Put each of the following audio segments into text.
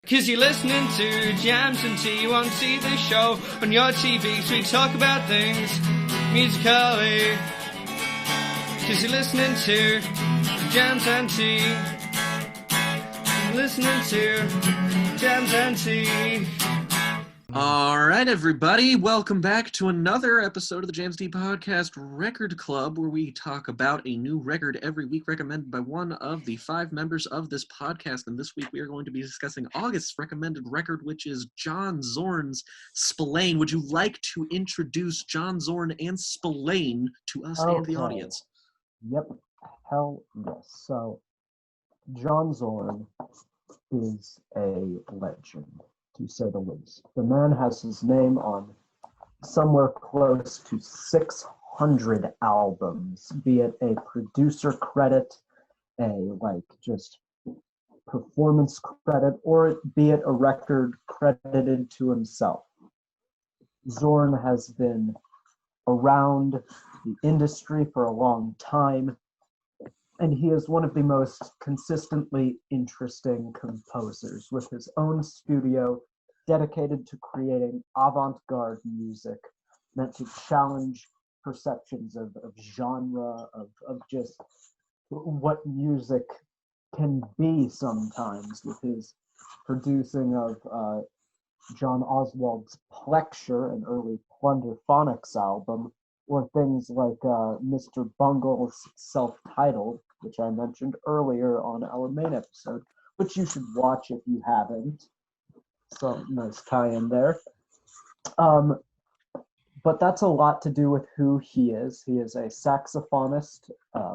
Cause you're listening to Jams and Tea on See the Show on your TV. So we talk about things musically. Cause you're listening to Jams and Tea. Listening to Jams and Tea. All right, everybody. Welcome back to another episode of the Jams D Podcast Record Club, where we talk about a new record every week recommended by one of the 5 members of this podcast. And this week we are going to be discussing August's recommended record, which is John Zorn's Spillane. Would you like to introduce John Zorn and Spillane to us and the audience? Yep. Hell yes. So, John Zorn is a legend, to say the least. The man has his name on somewhere close to 600 albums, be it a producer credit, just performance credit, or be it a record credited to himself. Zorn has been around the industry for a long time, and he is one of the most consistently interesting composers, with his own studio dedicated to creating avant-garde music meant to challenge perceptions of genre, of just what music can be sometimes, with his producing of John Oswald's Plexure, an early Plunderphonics album, or things like Mr. Bungle's Self-Titled, which I mentioned earlier on our main episode, which you should watch if you haven't. So nice tie-in there. But that's a lot to do with who he is. He is a saxophonist,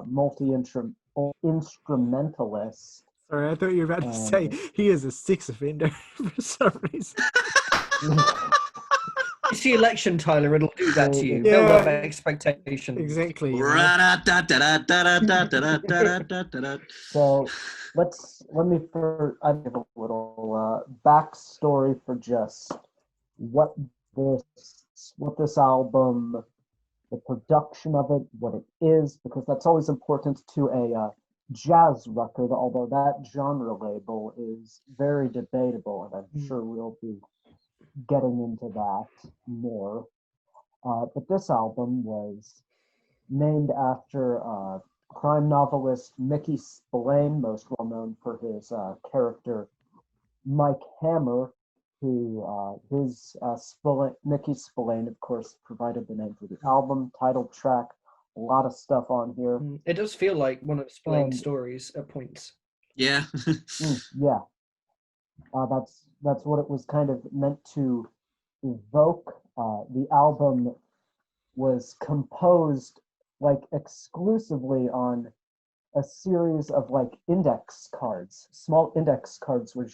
multi-instrumentalist. Sorry, I thought you were about to say he is a sex offender for some reason. It's the election, Tyler. It'll do that to you. Yeah. Build up expectations. Exactly. So let me give a little backstory for just what this album, the production of it, what it is, because that's always important to a jazz record, although that genre label is very debatable, and I'm sure we'll be getting into that more. But this album was named after crime novelist Mickey Spillane, most well known for his character Mike Hammer, who Mickey Spillane, of course, provided the name for the album, title track, a lot of stuff on here. It does feel like one of Spillane's stories at points. Yeah. Yeah. That's what it was kind of meant to evoke. The album was composed exclusively on a series of index cards, small index cards where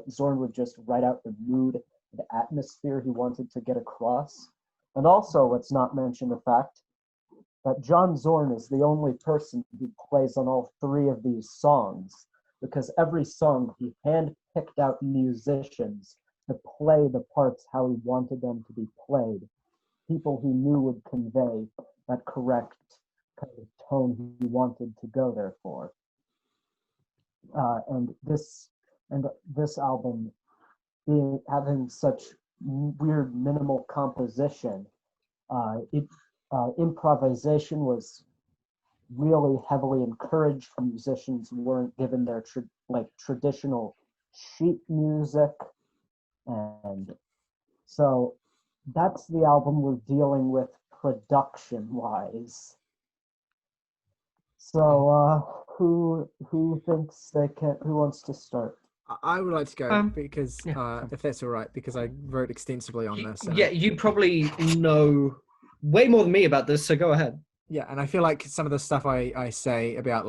Zorn would just write out the mood, the atmosphere he wanted to get across. And also, let's not mention the fact that John Zorn is the only person who plays on all 3 of these songs, because every song he hand-picked out musicians to play the parts how he wanted them to be played, people he knew would convey that correct kind of tone he wanted to go there for. And this album having such weird minimal composition, improvisation was really heavily encouraged. Musicians weren't given their traditional sheet music, and so that's the album we're dealing with production wise. So who thinks they can? Who wants to start? I would like to go because if that's all right, because I wrote extensively on this. Yeah, you probably know way more than me about this, so go ahead. Yeah, and I feel like some of the stuff I say about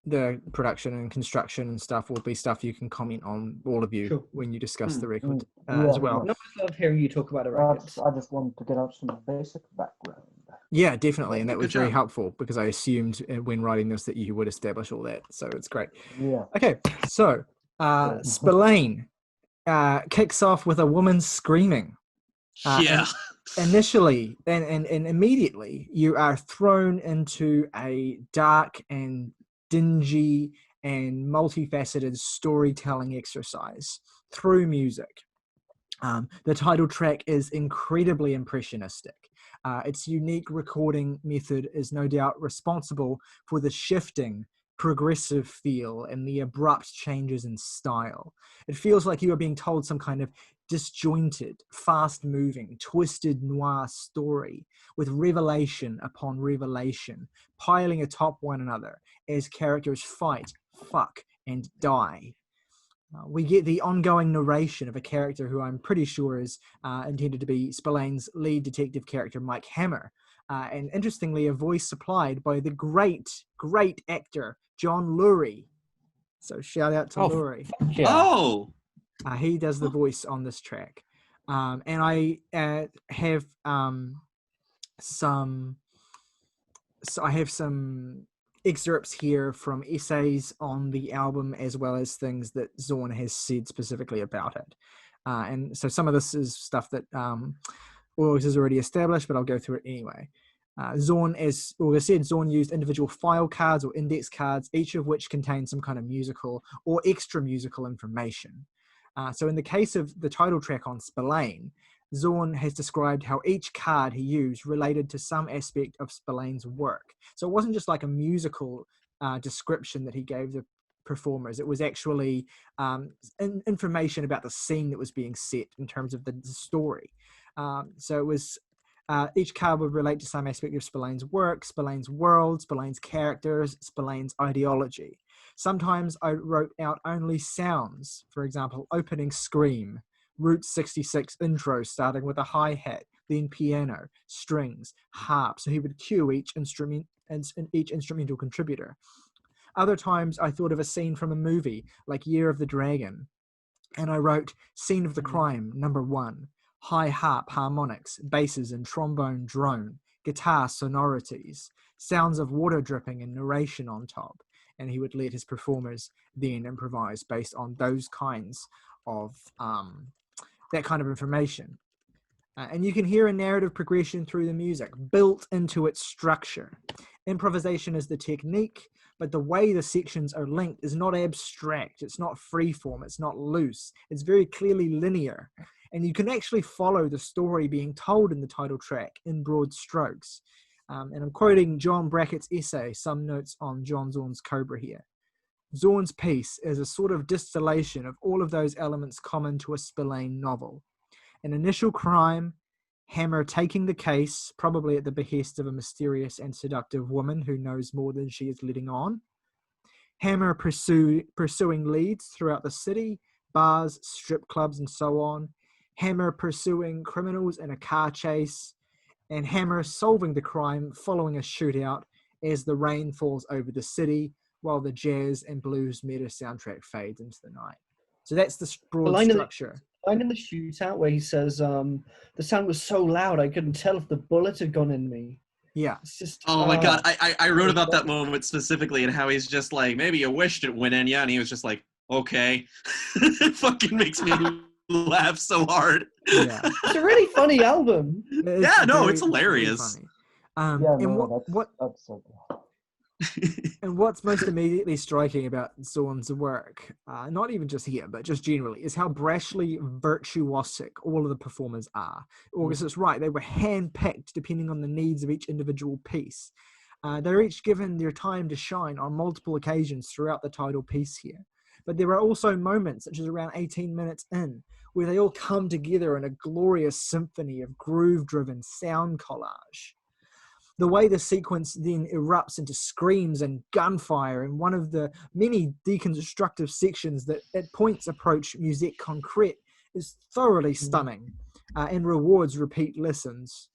the production and construction and stuff will be stuff you can comment on, all of you, when you discuss the record as well. No, I love hearing you talk about a record. I just wanted to get out some basic background. Yeah, deeffinitely, and that was very helpful because I assumed when writing this that you would establish all that, so it's great. Yeah. Okay, so Spillane kicks off with a woman screaming. Initially and immediately, you are thrown into a dark and dingy and multifaceted storytelling exercise through music. The title track is incredibly impressionistic. Its unique recording method is no doubt responsible for the shifting, progressive feel and the abrupt changes in style. It feels like you are being told some kind of disjointed, fast-moving, twisted noir story with revelation upon revelation, piling atop one another as characters fight, fuck, and die. We get the ongoing narration of a character who I'm pretty sure is intended to be Spillane's lead detective character, Mike Hammer. And interestingly, a voice supplied by the great actor, John Lurie. So shout out to Lurie. Yeah. Oh! He does the voice on this track. And I have some excerpts here from essays on the album, as well as things that Zorn has said specifically about it. And so some of this is stuff that August has already established, but I'll go through it anyway. Zorn, as August said, Zorn used individual file cards or index cards, each of which contained some kind of musical or extra musical information. So in the case of the title track on Spillane, Zorn has described how each card he used related to some aspect of Spillane's work. So it wasn't just like a musical description that he gave the performers. It was actually information about the scene that was being set in terms of the story. So it was each card would relate to some aspect of Spillane's work, Spillane's world, Spillane's characters, Spillane's ideology. Sometimes I wrote out only sounds, for example, opening scream, Route 66 intro starting with a hi-hat, then piano, strings, harp. So he would cue each instrumental contributor. Other times I thought of a scene from a movie like Year of the Dragon, and I wrote scene of the crime, number 1, high harp harmonics, basses and trombone drone, guitar sonorities, sounds of water dripping and narration on top. And he would let his performers then improvise based on those kinds of that kind of information. And you can hear a narrative progression through the music built into its structure. Improvisation is the technique, but the way the sections are linked is not abstract. It's not freeform. It's not loose. It's very clearly linear. And you can actually follow the story being told in the title track in broad strokes. And I'm quoting John Brackett's essay, Some Notes on John Zorn's Cobra here. Zorn's piece is a sort of distillation of all of those elements common to a Spillane novel. An initial crime, Hammer taking the case, probably at the behest of a mysterious and seductive woman who knows more than she is letting on. Hammer pursuing leads throughout the city, bars, strip clubs, and so on. Hammer pursuing criminals in a car chase. And Hammer solving the crime following a shootout as the rain falls over the city, while the jazz and blues meta soundtrack fades into the night. So that's the broad structure. The line in the shootout where he says, the sound was so loud I couldn't tell if the bullet had gone in me. Yeah. It's just, oh my God. I wrote about that moment specifically and how he's just like, maybe you wished it went in you. And he was just like, okay. It fucking makes me laugh so hard. Yeah. It's a really funny album. It's hilarious. Really That's so good. And what's most immediately striking about Zorn's work, not even just here, but just generally, is how brashly virtuosic all of the performers are. August is right, they were hand-picked depending on the needs of each individual piece. They're each given their time to shine on multiple occasions throughout the title piece here. But there are also moments, such as around 18 minutes in, where they all come together in a glorious symphony of groove-driven sound collage. The way the sequence then erupts into screams and gunfire in one of the many deconstructive sections that at points approach musique concrète is thoroughly stunning and rewards repeat listens.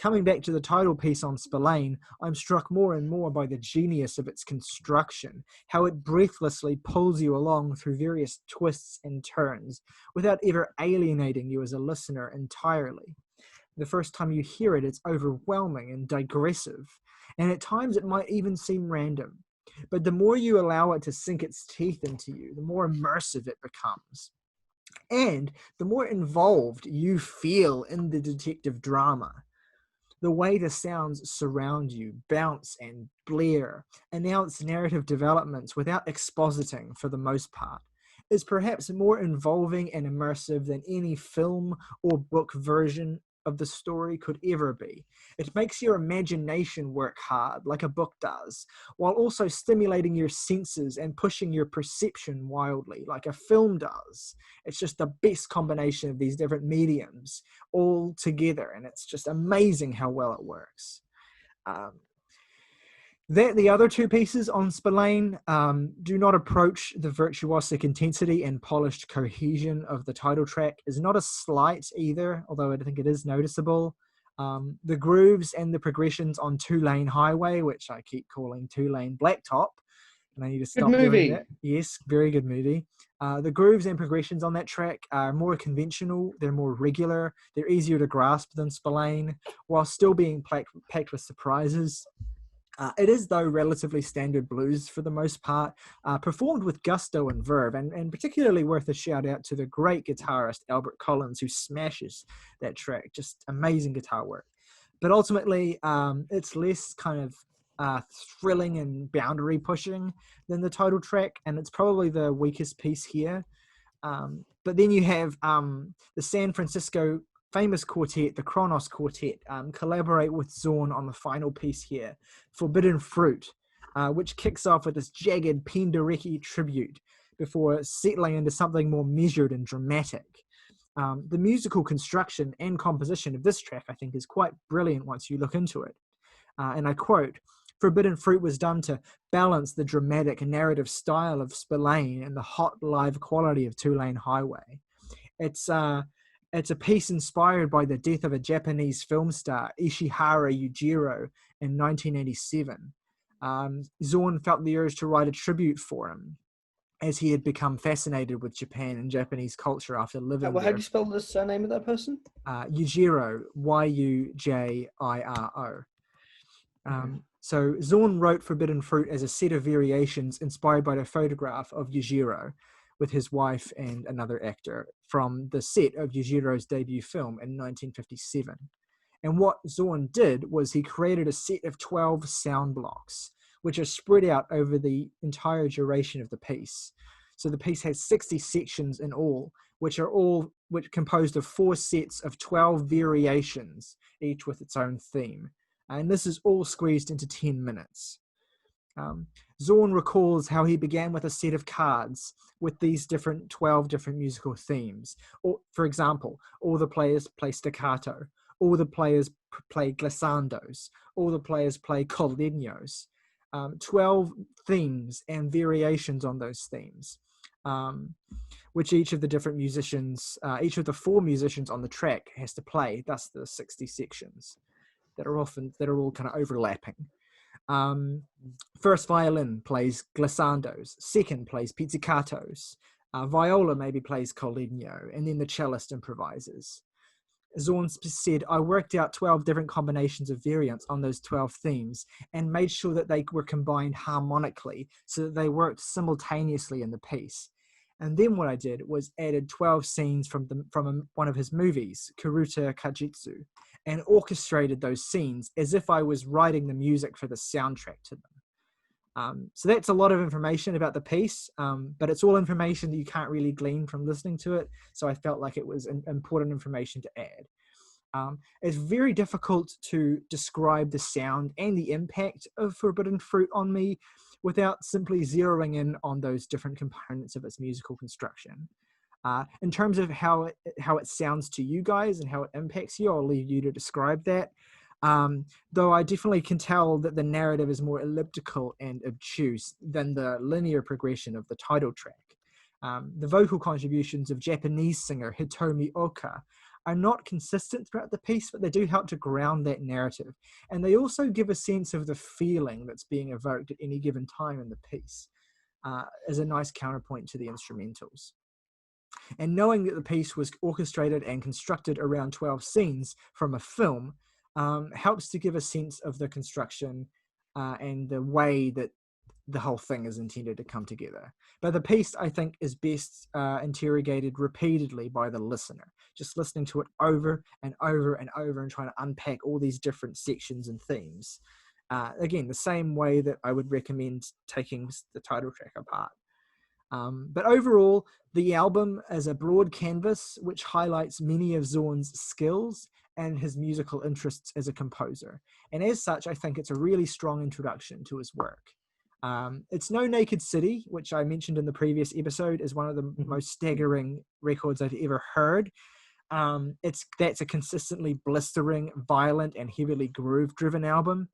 Coming back to the title piece on Spillane, I'm struck more and more by the genius of its construction, how it breathlessly pulls you along through various twists and turns without ever alienating you as a listener entirely. The first time you hear it, it's overwhelming and digressive, and at times it might even seem random. But the more you allow it to sink its teeth into you, the more immersive it becomes. And the more involved you feel in the detective drama. The way the sounds surround you, bounce and blare, announce narrative developments without expositing for the most part, is perhaps more involving and immersive than any film or book version of the story could ever be. It makes your imagination work hard, like a book does, while also stimulating your senses and pushing your perception wildly, like a film does. It's just the best combination of these different mediums all together, and it's just amazing how well it works. The other two pieces on Spillane do not approach the virtuosic intensity and polished cohesion of the title track. Is not a slight either, although I think it is noticeable. The grooves and the progressions on Two Lane Highway, which I keep calling Two Lane Blacktop, and I need to stop doing that. Yes, very good movie. The grooves and progressions on that track are more conventional, they're more regular, they're easier to grasp than Spillane, while still being packed with surprises. It is, though, relatively standard blues for the most part, performed with gusto and verve, and particularly worth a shout out to the great guitarist Albert Collins, who smashes that track. Just amazing guitar work. But ultimately, it's less kind of thrilling and boundary pushing than the title track, and it's probably the weakest piece here. But then you have the San Francisco famous quartet, the Kronos Quartet, collaborate with Zorn on the final piece here, Forbidden Fruit, which kicks off with this jagged Penderecki tribute before settling into something more measured and dramatic. The musical construction and composition of this track, I think, is quite brilliant once you look into it. And I quote, Forbidden Fruit was done to balance the dramatic and narrative style of Spillane and the hot live quality of Two Lane Highway. It's a piece inspired by the death of a Japanese film star, Ishihara Yujiro, in 1987. Zorn felt the urge to write a tribute for him, as he had become fascinated with Japan and Japanese culture after living there. How do you spell the surname of that person? Yujiro, Yujiro. So Zorn wrote Forbidden Fruit as a set of variations inspired by the photograph of Yujiro with his wife and another actor from the set of Yujiro's debut film in 1957. And what Zorn did was he created a set of 12 sound blocks, which are spread out over the entire duration of the piece. So the piece has 60 sections in all, which composed of 4 sets of 12 variations, each with its own theme. And this is all squeezed into 10 minutes. Zorn recalls how he began with a set of cards with these 12 different musical themes. Or, for example, all the players play staccato, all the players play glissandos, all the players play collegnos. 12 themes and variations on those themes, which each of the different musicians, each of the 4 musicians on the track has to play, thus the 60 sections that are all kind of overlapping. First violin plays glissandos, second plays pizzicatos, viola maybe plays collegno, and then the cellist improvises. Zorn said, I worked out 12 different combinations of variants on those 12 themes and made sure that they were combined harmonically so that they worked simultaneously in the piece. And then what I did was added 12 scenes from one of his movies, Kuruta Kajitsu, and orchestrated those scenes as if I was writing the music for the soundtrack to them. So that's a lot of information about the piece, but it's all information that you can't really glean from listening to it. So I felt like it was important information to add. It's very difficult to describe the sound and the impact of Forbidden Fruit on me without simply zeroing in on those different components of its musical construction. In terms of how it sounds to you guys and how it impacts you, I'll leave you to describe that. Though I definitely can tell that the narrative is more elliptical and obtuse than the linear progression of the title track. The vocal contributions of Japanese singer Hitomi Oka are not consistent throughout the piece, but they do help to ground that narrative. And they also give a sense of the feeling that's being evoked at any given time in the piece as a nice counterpoint to the instrumentals. And knowing that the piece was orchestrated and constructed around 12 scenes from a film helps to give a sense of the construction and the way that the whole thing is intended to come together. But the piece, I think, is best interrogated repeatedly by the listener, just listening to it over and over and over and trying to unpack all these different sections and themes. Again, the same way that I would recommend taking the title track apart. But overall, the album is a broad canvas which highlights many of Zorn's skills and his musical interests as a composer. And as such, I think it's a really strong introduction to his work. It's no Naked City, which I mentioned in the previous episode is one of the most staggering records I've ever heard. That's a consistently blistering, violent, and heavily groove-driven album.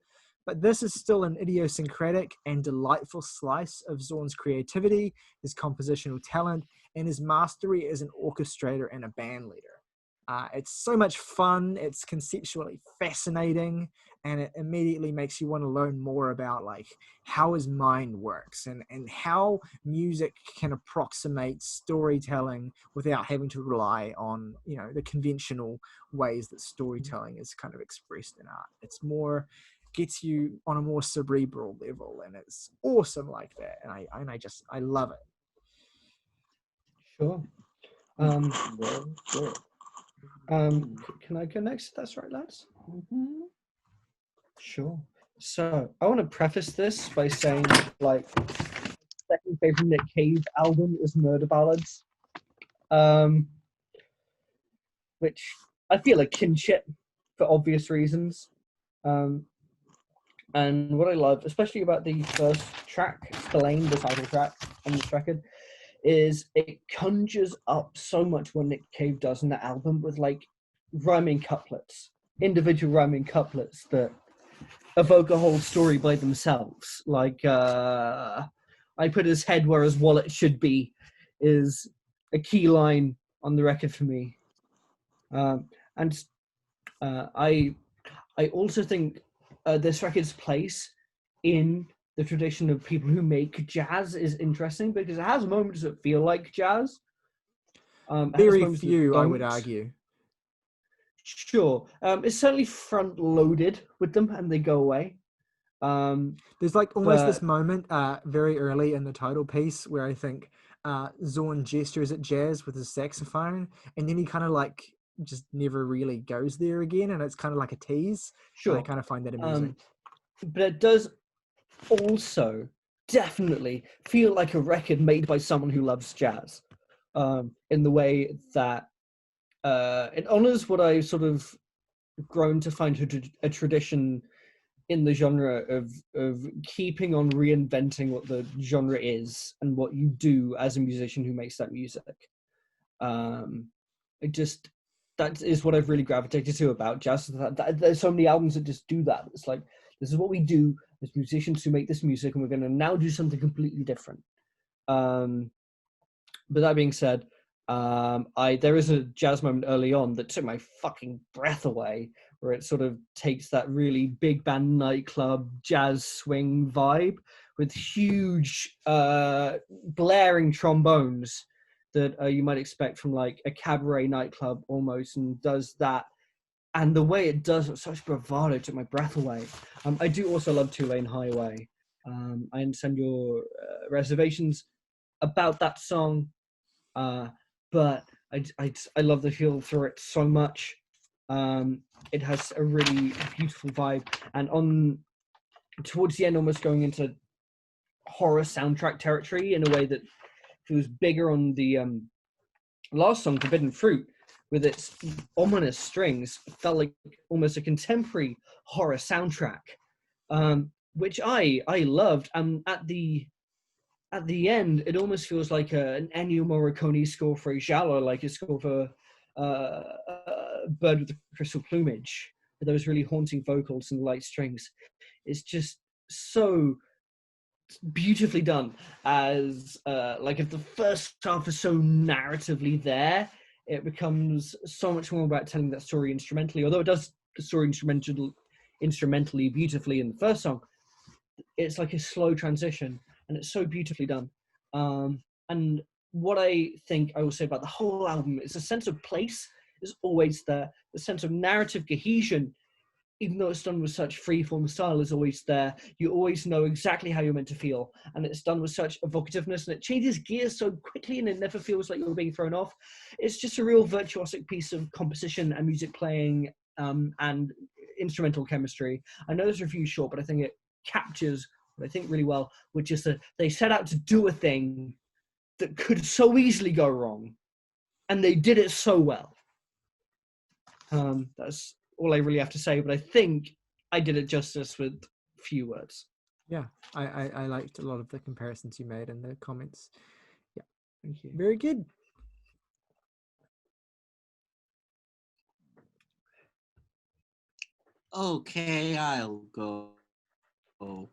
But this is still an idiosyncratic and delightful slice of Zorn's creativity, his compositional talent, and his mastery as an orchestrator and a band leader. It's so much fun, it's conceptually fascinating, and it immediately makes you want to learn more about like how his mind works and how music can approximate storytelling without having to rely on, you know, the conventional ways that storytelling is kind of expressed in art. It's more, gets you on a more cerebral level, and it's awesome like that. And I love it. Sure. Well, sure. Can I go next? That's right, lads. Sure. So I want to preface this by saying, like, second favorite Nick Cave album is Murder Ballads, which I feel a kinship for obvious reasons. And what I love, especially about the first track, Spillane, the title track on this record, is it conjures up so much what Nick Cave does in the album with like rhyming couplets, individual rhyming couplets that evoke a whole story by themselves. Like, I put his head where his wallet should be is a key line on the record for me. And I also think this record's place in the tradition of people who make jazz is interesting because it has moments that feel like jazz. Very few, I would argue. Sure. It's certainly front-loaded with them and they go away. There's like almost this moment very early in the title piece where I think Zorn gestures at jazz with his saxophone, and then he kind of like just never really goes there again, and it's kind of like a tease. Sure. And I kind of find that amusing. But it does also definitely feel like a record made by someone who loves jazz, in the way that it honors what I sort of grown to find a tradition in the genre of keeping on reinventing what the genre is and what you do as a musician who makes that music. That is what I've really gravitated to about jazz. There's so many albums that just do that. It's like, this is what we do as musicians who make this music, and we're going to now do something completely different. But that being said, there is a jazz moment early on that took my fucking breath away, where it sort of takes that really big band nightclub jazz swing vibe with huge blaring trombones that you might expect from like a cabaret nightclub almost, and does that. And the way it does it with such bravado took my breath away. I do also love Two-Lane Highway. I understand your reservations about that song, but I love the feel for it so much. It has a really beautiful vibe, and towards the end, almost going into horror soundtrack territory in a way that feels bigger on the last song, Forbidden Fruit, with its ominous strings, felt like almost a contemporary horror soundtrack, which I loved. And at the end, it almost feels like an Ennio Morricone score for a giallo, like a score for Bird with the Crystal Plumage, with those really haunting vocals and light strings. It's just so beautifully done. As like, if the first half is so narratively there, it becomes so much more about telling that story instrumentally. Although it does the story instrumentally beautifully in the first song, it's like a slow transition, and it's so beautifully done. And what I think I will say about the whole album is a sense of place is always there. The sense of narrative cohesion even though it's done with such freeform, the style is always there. You always know exactly how you're meant to feel, and it's done with such evocativeness, and it changes gears so quickly, and it never feels like you're being thrown off. It's just a real virtuosic piece of composition and music playing, and instrumental chemistry. I know this review's short, but I think it captures what I think really well, which is that they set out to do a thing that could so easily go wrong, and they did it so well. That's all I really have to say, but I think I did it justice with few words. Yeah, I liked a lot of the comparisons you made and the comments. Yeah, Thank you. very good. Okay, I'll go. Go.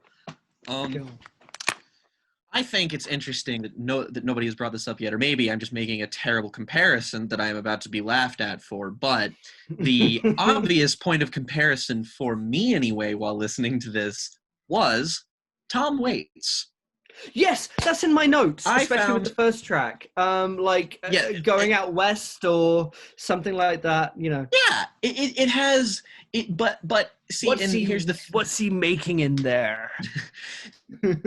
I think it's interesting that nobody has brought this up yet, or maybe I'm just making a terrible comparison that I am about to be laughed at for, but the obvious point of comparison for me anyway while listening to this was Tom Waits. Yes, that's in my notes, I especially with found- the first track. Going out west or something like that, you know. Yeah, it has it, but see, what's he making in there?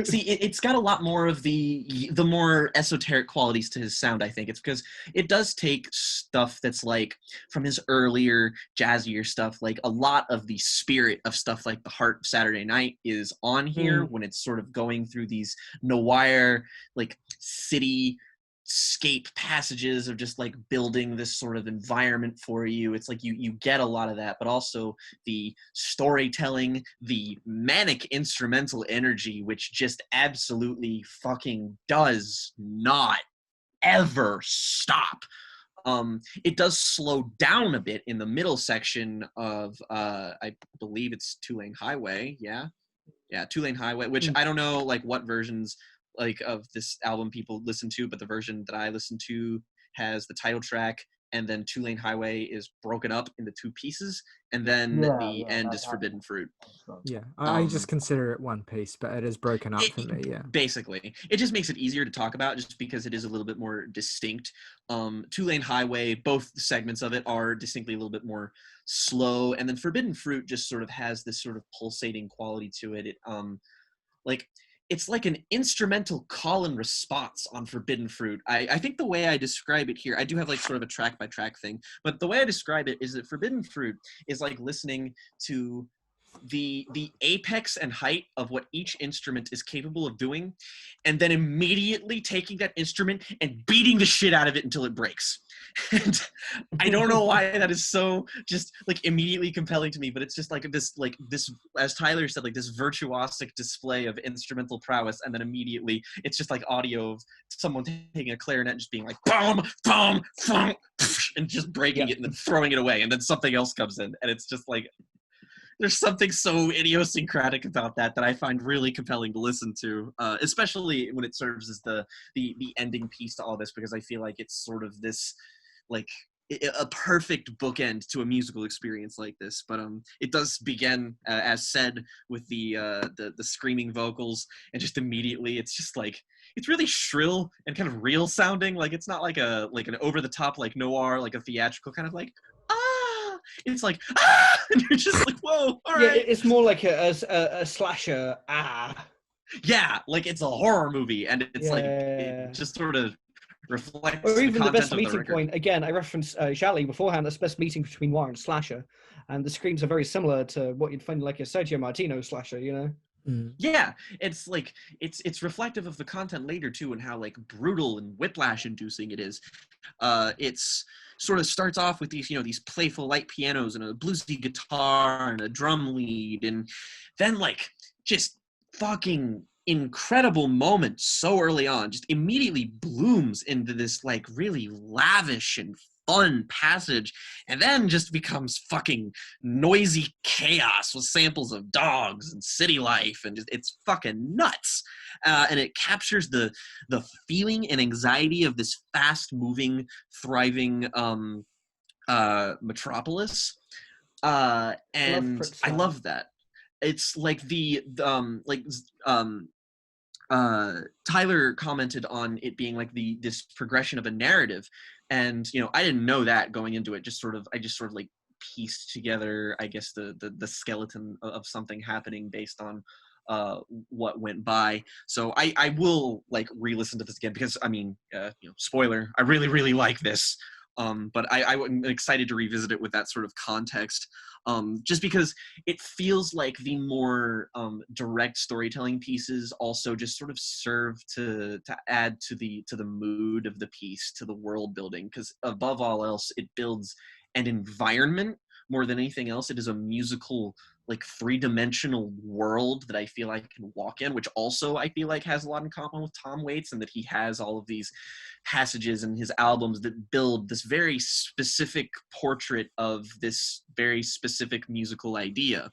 See, it's got a lot more of the more esoteric qualities to his sound, I think. It's because it does take stuff that's like from his earlier jazzier stuff, like a lot of the spirit of stuff like The Heart of Saturday Night is on here when it's sort of going through these noir, like city scape passages of just like building this sort of environment for you. It's like you get a lot of that, but also the storytelling, the manic instrumental energy, which just absolutely fucking does not ever stop. It does slow down a bit in the middle section of I believe it's Two-Lane Highway. Yeah, Two-Lane Highway, which I don't know like what versions like of this album people listen to, but the version that I listen to has the title track, and then Two-Lane Highway is broken up into two pieces, and then the end is Forbidden Fruit. Yeah, I just consider it one piece, but it is broken up for me. Yeah, basically, it just makes it easier to talk about, just because it is a little bit more distinct. Two-Lane Highway, both segments of it are distinctly a little bit more slow, and then Forbidden Fruit just sort of has this sort of pulsating quality to it. It's like an instrumental call and response on Forbidden Fruit. I think the way I describe it here, I do have like sort of a track by track thing, but the way I describe it is that Forbidden Fruit is like listening to the apex and height of what each instrument is capable of doing, and then immediately taking that instrument and beating the shit out of it until it breaks. And I don't know why that is so just like immediately compelling to me, but it's just like this, as Tyler said, like this virtuosic display of instrumental prowess, and then immediately it's just like audio of someone taking a clarinet and just being like boom, boom, boom, and just breaking it and then throwing it away, and then something else comes in, and it's just like there's something so idiosyncratic about that I find really compelling to listen to, especially when it serves as the ending piece to all this, because I feel like it's sort of this like a perfect bookend to a musical experience like this. But it does begin, as said, with the screaming vocals, and just immediately it's just like it's really shrill and kind of real sounding. Like it's not like an over the top like noir, like a theatrical kind of like it's like and you're just like whoa, all right. Yeah, it's more like a slasher. Yeah, like it's a horror movie, and it's like it just sort of reflects. Or even the best of meeting point. Again, I referenced Shally beforehand. That's the best meeting between noir and slasher, and the screams are very similar to what you'd find like a Sergio Martino slasher. You know. Yeah, it's like it's reflective of the content later too, and how like brutal and whiplash inducing it is. It's sort of starts off with these playful light pianos and a bluesy guitar and a drum lead, and then like just fucking incredible moment so early on just immediately blooms into this like really lavish and fun passage, and then just becomes fucking noisy chaos with samples of dogs and city life, and it's fucking nuts. And it captures the feeling and anxiety of this fast moving, thriving metropolis, and I love that. It's like Tyler commented on it being like this progression of a narrative, and I didn't know that going into it. I just sort of like piece together, I guess, the skeleton of something happening based on what went by. So I will like re-listen to this again because I mean, spoiler, I really, really like this. But I'm excited to revisit it with that sort of context, just because it feels like the more direct storytelling pieces also just sort of serve to add to the mood of the piece, to the world building, because above all else, it builds an environment more than anything else. It is a musical, like, three-dimensional world that I feel I can walk in, which also I feel like has a lot in common with Tom Waits, and that he has all of these passages in his albums that build this very specific portrait of this very specific musical idea.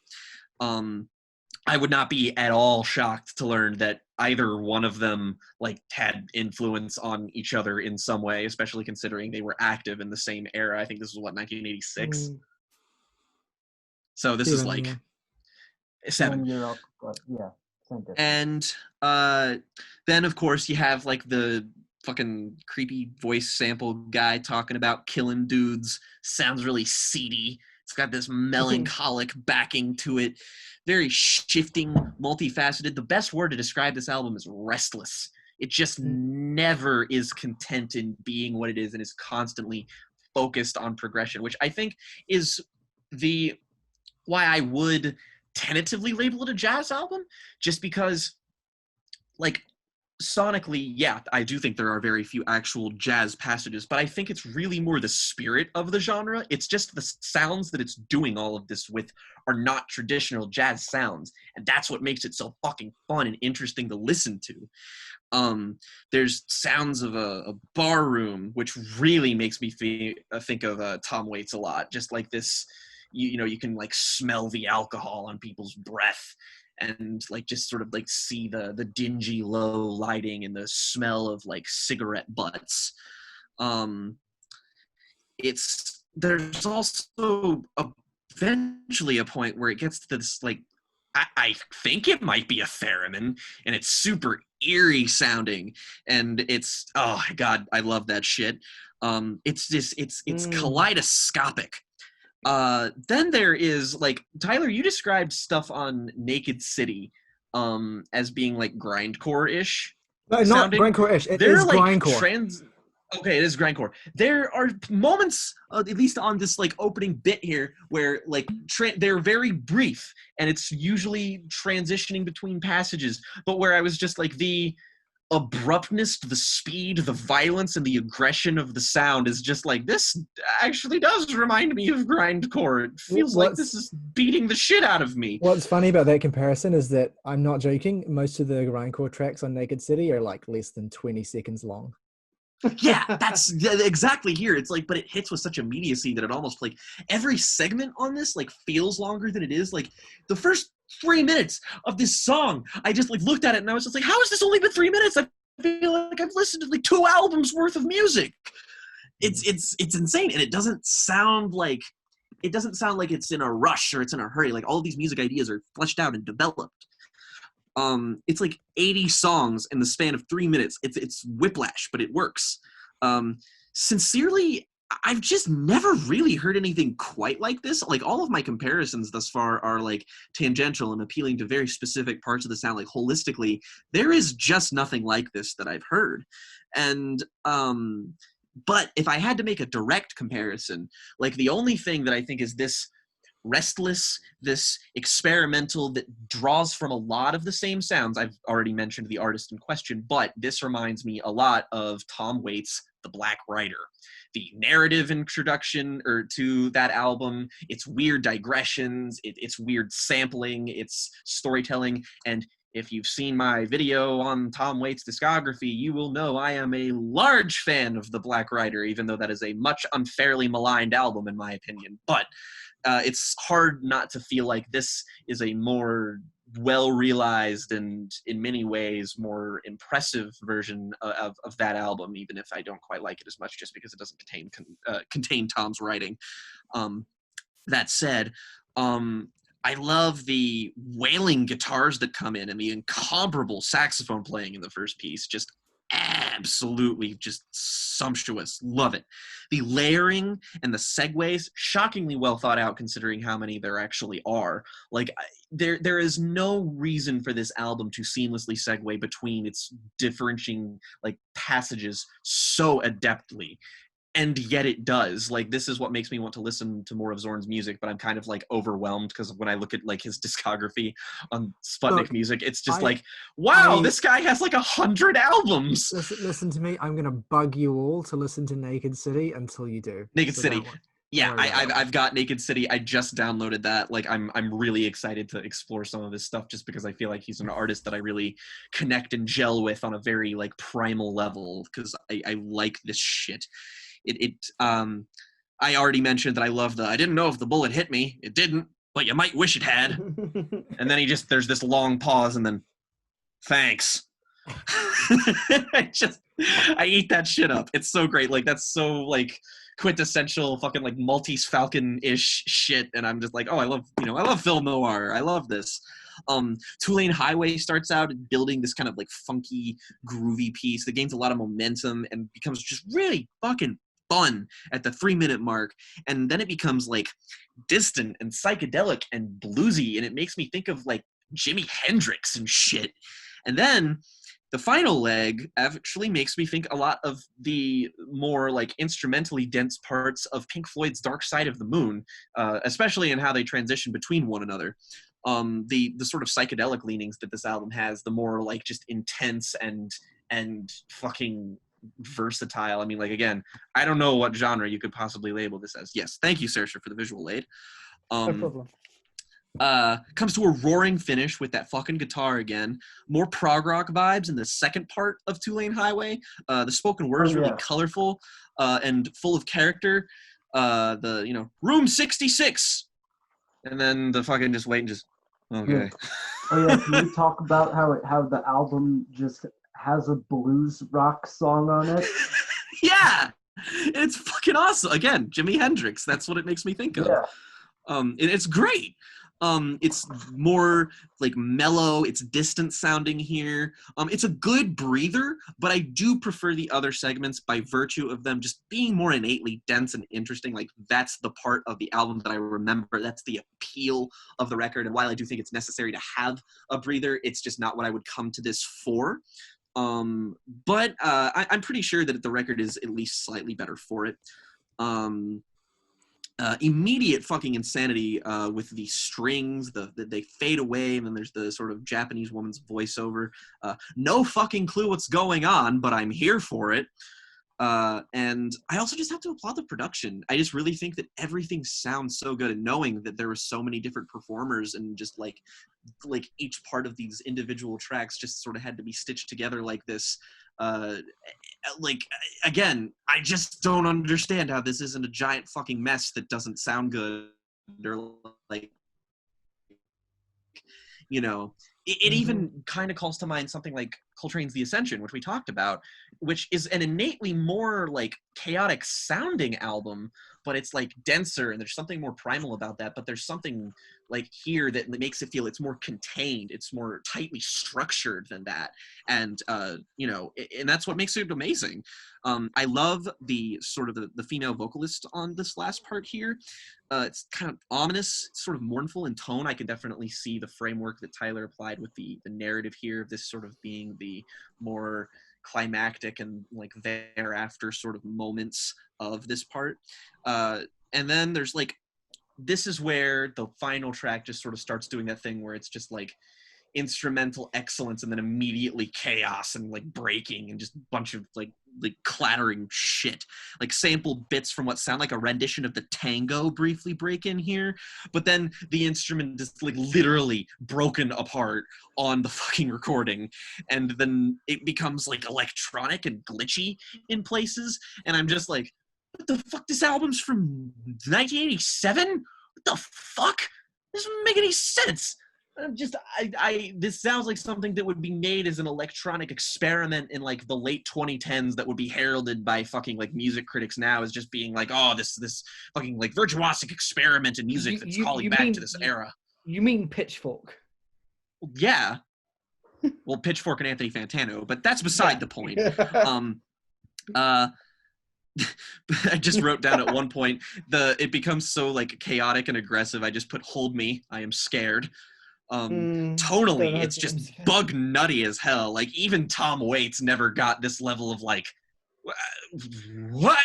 I would not be at all shocked to learn that either one of them like had influence on each other in some way, especially considering they were active in the same era. I think this was 1986. So this is like 7. 1 year up, but yeah, same difference. And then of course you have like the fucking creepy voice sample guy talking about killing dudes. Sounds really seedy. It's got this melancholic backing to it. Very shifting, multifaceted. The best word to describe this album is restless. It just never is content in being what it is and is constantly focused on progression, which I think is why I would tentatively label it a jazz album, just because, like, sonically, yeah, I do think there are very few actual jazz passages, but I think it's really more the spirit of the genre. It's just the sounds that it's doing all of this with are not traditional jazz sounds, and that's what makes it so fucking fun and interesting to listen to. There's sounds of a bar room, which really makes me think of Tom Waits a lot. Just like this, you can like smell the alcohol on people's breath, and like just sort of like see the dingy low lighting and the smell of like cigarette butts. There's also eventually a point where it gets to this, like, I think it might be a theremin, and it's super eerie sounding, and it's, oh god, I love that shit. It's kaleidoscopic. Then there is, like, Tyler, you described stuff on Naked City as being like grindcore-ish. No, sounding. not grindcore-ish. It They're is like grindcore. Okay, it is grindcore. There are moments, at least on this like opening bit here, where like they're very brief, and it's usually transitioning between passages. But where I was just like, the abruptness, the speed, the violence, and the aggression of the sound is just like, this actually does remind me of grindcore. It feels like this is beating the shit out of me. What's funny about that comparison is that, I'm not joking, most of the grindcore tracks on Naked City are like less than 20 seconds long. Yeah, that's exactly here. It's like, but it hits with such immediacy that it almost, like, every segment on this like feels longer than it is. Like the first 3 minutes of this song, I just like looked at it and I was just like, how has this only been 3 minutes? I feel like I've listened to like 2 albums worth of music. It's insane, and it doesn't sound like it's in a rush or it's in a hurry. Like, all of these music ideas are fleshed out and developed. It's like 80 songs in the span of 3 minutes. It's whiplash, but it works. Sincerely, I've just never really heard anything quite like this. Like, all of my comparisons thus far are like tangential and appealing to very specific parts of the sound. Like, holistically, there is just nothing like this that I've heard. And but if I had to make a direct comparison, like, the only thing that I think is this restless, this experimental, that draws from a lot of the same sounds. I've already mentioned the artist in question, but this reminds me a lot of Tom Waits' The Black Rider. The narrative introduction to that album, its weird digressions, its weird sampling, its storytelling, and if you've seen my video on Tom Waits' discography, you will know I am a large fan of The Black Rider, even though that is a much unfairly maligned album in my opinion. But it's hard not to feel like this is a more well-realized and, in many ways, more impressive version of that album, even if I don't quite like it as much just because it doesn't contain Tom's writing. That said, I love the wailing guitars that come in and the incomparable saxophone playing in the first piece. Just absolutely just sumptuous. Love it. The layering and the segues, shockingly well thought out considering how many there actually are. Like, there is no reason for this album to seamlessly segue between its differentiating like passages so adeptly. And yet it does. Like, this is what makes me want to listen to more of Zorn's music, but I'm kind of like overwhelmed because when I look at like his discography on Sputnik Look, Music, it's just wow, I- this guy has like 100 albums. Listen to me. I'm gonna bug you all to listen to Naked City until you do. Naked So City. don't Yeah, worry about that I've got Naked City. I just downloaded that. Like, I'm really excited to explore some of his stuff just because I feel like he's an artist that I really connect and gel with on a very like primal level because I like this shit. I already mentioned that I love I didn't know if the bullet hit me. It didn't, but you might wish it had. And then there's this long pause and then, thanks. I eat that shit up. It's so great. Like, that's so like quintessential fucking like Maltese Falcon-ish shit. And I'm just like, oh, I love film noir. I love this. Tulane Highway starts out building this kind of like funky, groovy piece that gains a lot of momentum and becomes just really fucking fun at the 3-minute mark. And then it becomes like distant and psychedelic and bluesy. And it makes me think of like Jimi Hendrix and shit. And then the final leg actually makes me think a lot of the more like instrumentally dense parts of Pink Floyd's Dark Side of the Moon, especially in how they transition between one another. The sort of psychedelic leanings that this album has, the more like just intense and fucking versatile. I mean, like, again, I don't know what genre you could possibly label this as. Yes, thank you, Saoirse, for the visual aid. No problem. Comes to a roaring finish with that fucking guitar again. More prog rock vibes in the second part of Tulane Highway. The spoken word is really colorful and full of character. Room 66. And then the fucking just wait and just, okay. Oh yeah, can we talk about how the album just has a blues rock song on it? Yeah! It's fucking awesome. Again, Jimi Hendrix. That's what it makes me think of. Yeah. It's great. It's more like mellow, it's distant sounding here. It's a good breather, but I do prefer the other segments by virtue of them just being more innately dense and interesting. Like, that's the part of the album that I remember. That's the appeal of the record. And while I do think it's necessary to have a breather, it's just not what I would come to this for. But I'm pretty sure that the record is at least slightly better for it. Immediate fucking insanity with the strings, they fade away, and then there's the sort of Japanese woman's voiceover. No fucking clue what's going on, but I'm here for it. And I also just have to applaud the production. I just really think that everything sounds so good, and knowing that there were so many different performers and just like each part of these individual tracks just sort of had to be stitched together like this. Again, I just don't understand how this isn't a giant fucking mess that doesn't sound good, or like, it even kind of calls to mind something like Coltrane's The Ascension, which we talked about, which is an innately more like chaotic sounding album, but it's like denser and there's something more primal about that. But there's something like here that makes it feel it's more contained, it's more tightly structured than that. And, and that's what makes it amazing. I love the sort of the female vocalist on this last part here. It's kind of ominous, sort of mournful in tone. I can definitely see the framework that Tyler applied with the narrative here of this sort of being the more climactic and like thereafter sort of moments of this part. And then there's like, this is where the final track just sort of starts doing that thing where it's just like instrumental excellence and then immediately chaos and like breaking and just a bunch of like clattering shit, like sample bits from what sound like a rendition of the tango briefly break in here, but then the instrument is like literally broken apart on the fucking recording, and then it becomes like electronic and glitchy in places, and I'm just like, what the fuck? This album's from 1987? What the fuck? This doesn't make any sense. This sounds like something that would be made as an electronic experiment in like the late 2010s that would be heralded by fucking like music critics now as just being like, oh, this fucking like virtuosic experiment in music that's calling back to this era. You mean Pitchfork? Yeah. well, Pitchfork and Anthony Fantano, but that's beside the point. I just wrote down at one point it becomes so like chaotic and aggressive. I just put "hold me, I am scared." Tonally, it's just bug nutty as hell. Like even Tom Waits never got this level of like, what?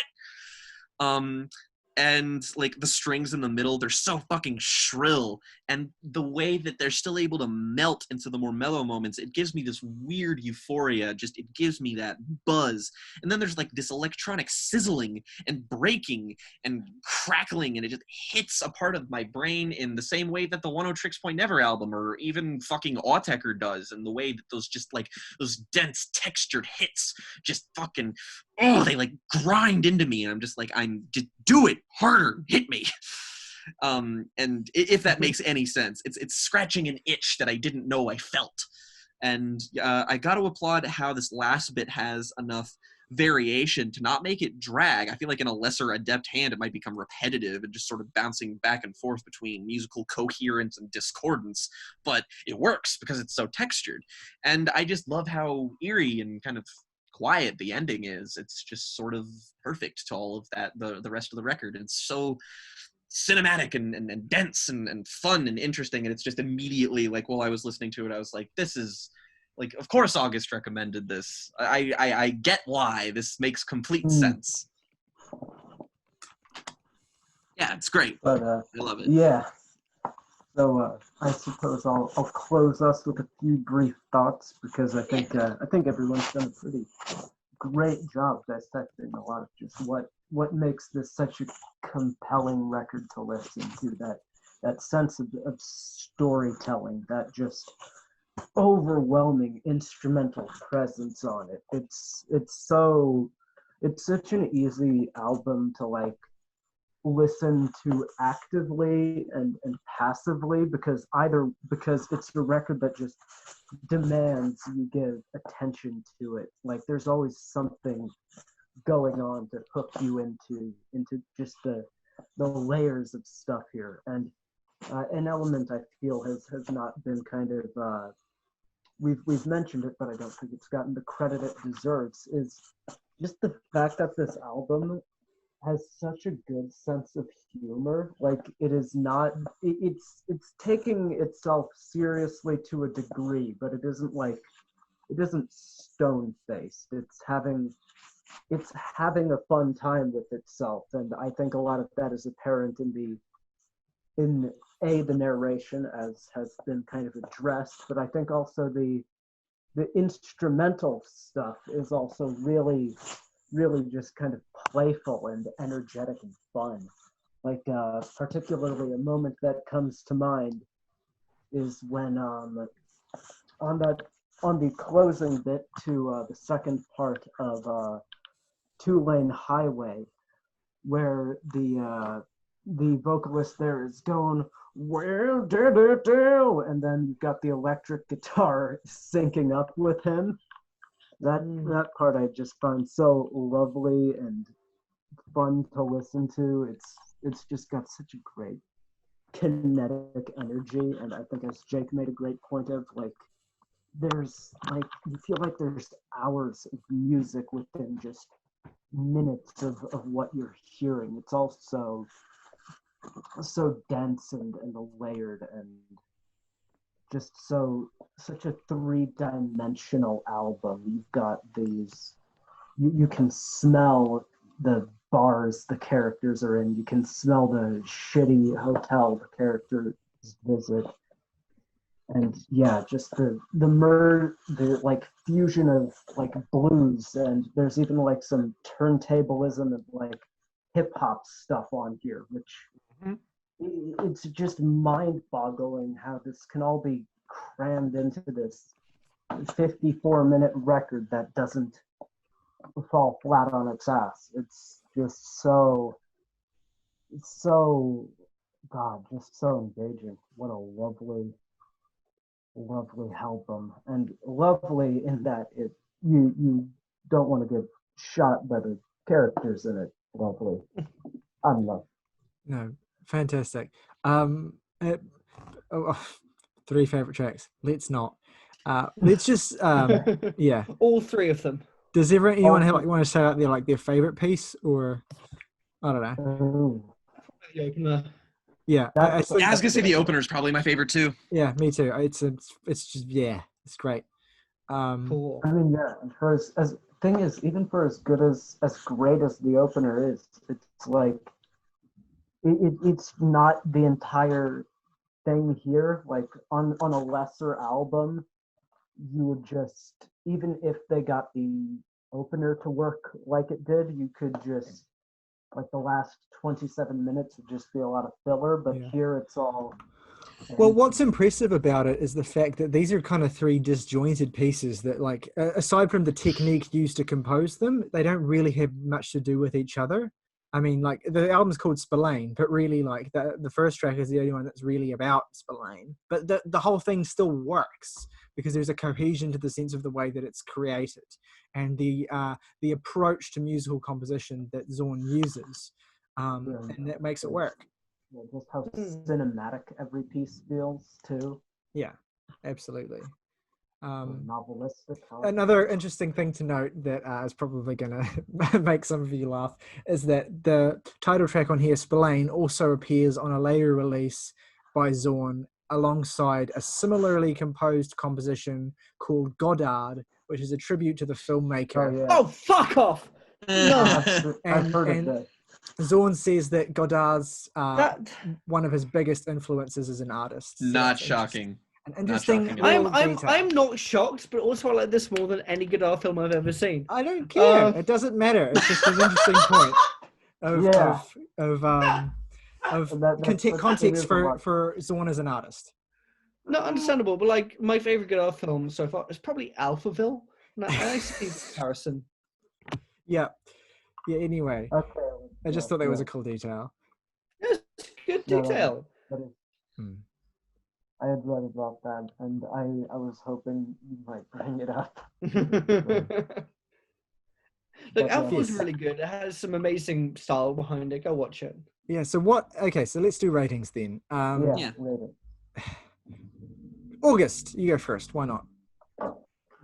And like the strings in the middle, they're so fucking shrill, and the way that they're still able to melt into the more mellow moments, it gives me this weird euphoria. Just it gives me that buzz. And then there's like this electronic sizzling and breaking and crackling, and it just hits a part of my brain in the same way that the 10 Tricks Point Never album or even fucking Autechre does, and the way that those just like those dense textured hits just fucking they like grind into me, and I'm just like, I'm just do it harder, hit me. And if that makes any sense, it's scratching an itch that I didn't know I felt. And I got to applaud how this last bit has enough variation to not make it drag. I feel like in a lesser adept hand, it might become repetitive and just sort of bouncing back and forth between musical coherence and discordance, but it works because it's so textured. And I just love how eerie and kind of quiet the ending is. It's just sort of perfect to all of that, the rest of the record. It's so cinematic and dense and fun and interesting, and it's just immediately like, while I was listening to it, I was like, this is like, of course August recommended this. I get why this makes complete sense. Yeah, it's great. But I love it. Yeah. So I suppose I'll close us with a few brief thoughts, because I think everyone's done a pretty great job dissecting a lot of just what makes this such a compelling record to listen to. That sense of storytelling, that just overwhelming instrumental presence on it. It's such an easy album to like listen to actively and passively, because it's a record that just demands you give attention to it. Like there's always something going on to hook you into just the layers of stuff here. And an element I feel has not been kind of we've mentioned it, but I don't think it's gotten the credit it deserves, is just the fact that this album has such a good sense of humor. Like it is not, it's taking itself seriously to a degree, but it isn't stone faced. It's having a fun time with itself, and I think a lot of that is apparent in the narration, as has been kind of addressed, but I think also the instrumental stuff is also really just kind of playful and energetic and fun. Like particularly a moment that comes to mind is when on the closing bit to the second part of Two Lane Highway, where the vocalist there is going, well, do, and then you've got the electric guitar syncing up with him. That part I just find so lovely and fun to listen to. It's just got such a great kinetic energy, and I think, as Jake made a great point of, like, there's like, you feel like there's hours of music within just minutes of what you're hearing. It's also so dense and layered, and just such a three-dimensional album. You've got these, you can smell the bars the characters are in. You can smell the shitty hotel the characters visit. And yeah, just the like fusion of like blues, and there's even like some turntablism and like hip hop stuff on here, which it's just mind-boggling how this can all be crammed into this 54-minute record that doesn't fall flat on its ass. It's just God, just so engaging. What a lovely album, and lovely in that you don't want to get shot by the characters in it. Lovely. I love. No, fantastic. Three favorite tracks. Let's not. Let's just yeah. All three of them. Does anyone want to shout out their favorite piece, or I don't know? Ooh, The opener. Yeah, that's- think Yeah, I was gonna say the opener is probably my favorite too. yeah, me too. It's just it's great. Cool. I mean, yeah. And for as thing is, even for as great as the opener is, it's like it's not the entire thing here. Like on a lesser album, you would just, even if they got the opener to work like it did, you could just, like, the last 27 minutes would just be a lot of filler, but Yeah. here it's all. Well, what's impressive about it is the fact that these are kind of three disjointed pieces that, like, aside from the technique used to compose them, they don't really have much to do with each other. I mean, like, the album's called Spillane, but really, like, the first track is the only one that's really about Spillane. But the whole thing still works because there's a cohesion to the sense of the way that it's created and the approach to musical composition that Zorn uses, and that makes it work. Yeah, just how cinematic every piece feels too. Yeah, absolutely. Novelistic. Another interesting thing to note that is probably going to make some of you laugh is that the title track on here, Spillane, also appears on a later release by Zorn alongside a similarly composed composition called Godard, which is a tribute to the filmmaker. Oh, yeah. Oh, fuck off! No. I've heard of that. Zorn says that Godard's That one of his biggest influences as an artist. So Not that's shocking. An interesting shocking at all. little detail. I'm not shocked, but also I like this more than any Godard film I've ever seen. I don't care. It doesn't matter. It's just an interesting point of context for Zorn as an artist. Not understandable, but like my favorite Godard film so far is probably Alphaville. I see the comparison. Yeah. Anyway, Okay. I just thought that was a cool detail. It's good detail. I had read about that, and I was hoping you might bring it up. Look, Alpha was really good. It has some amazing style behind it. Go watch it. Yeah. So let's do ratings then. Yeah. Rating. August, you go first. Why not?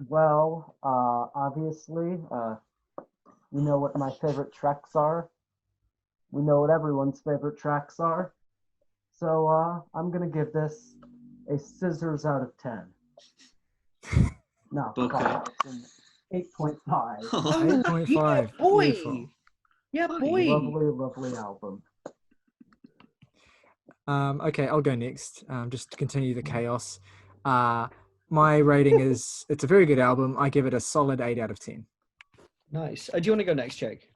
Well, obviously, we know what my favorite tracks are. We know what everyone's favorite tracks are. So I'm gonna give this a scissors out of 10. No, Okay. 8.5. 8.5. Yeah, boy. Beautiful. Yeah, boy. Lovely album. Okay, I'll go next. Just to continue the chaos. My rating is, it's a very good album. I give it a solid 8 out of 10. Nice. Do you want to go next, Jake?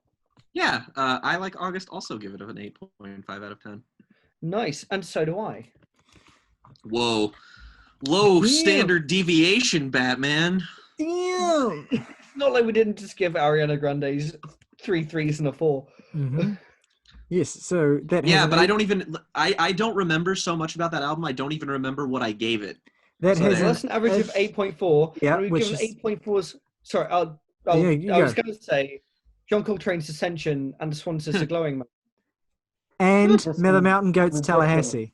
Yeah, I like August. Also give it an 8.5 out of 10. Nice, and so do I. Whoa, low standard deviation, Batman. Damn. Not like we didn't just give Ariana Grande's 3 3s and a 4. Mm-hmm. Yes, so that. Yeah, but I don't remember so much about that album. I don't even remember what I gave it. That has That's an average of 8.4. Yeah, we've which given is 8.4s. Sorry, I was going to say John Coltrane's Ascension and Swan's A Glowing Man. And Miller Mountain Goats Tallahassee.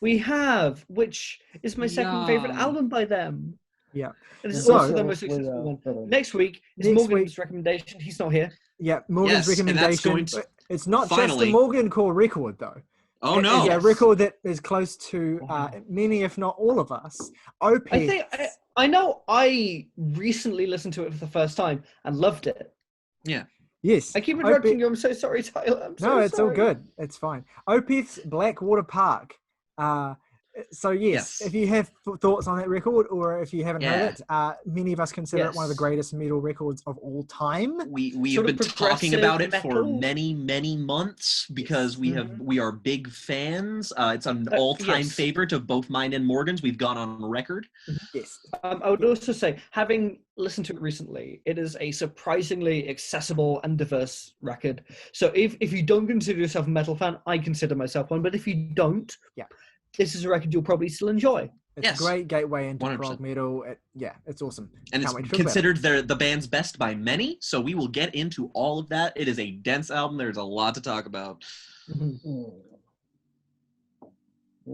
We have, which is my second favorite album by them. Yeah. And it's also the most successful one. Next week is Morgan's recommendation. He's not here. Yeah, Morgan's recommendation. It's not just a Morgan core record, though. Oh, no. It's a record that is close to many, if not all of us. Opeth. I know I recently listened to it for the first time and loved it. Yeah. Yes. I keep interrupting you. I'm so sorry, Tyler. It's all good. It's fine. Opeth's Blackwater Park. So yes, if you have thoughts on that record, or if you haven't heard it, many of us consider it one of the greatest metal records of all time. We have been talking about it for many months because we are big fans. It's an all-time favorite of both mine and Morgan's. We've gone on record. Yes. I would also say, having listened to it recently, it is a surprisingly accessible and diverse record. So if you don't consider yourself a metal fan, I consider myself one. But if you don't, this is a record you'll probably still enjoy. It's a great gateway into 100%. Prog metal. It's awesome. And it's considered the band's best by many, so we will get into all of that. It is a dense album. There's a lot to talk about. Mm-hmm.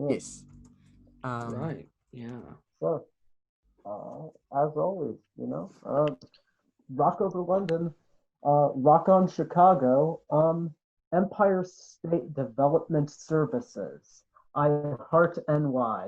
Yes. Right. Yeah. So, As always, rock over London, rock on Chicago, Empire State Development Services, I Heart NY.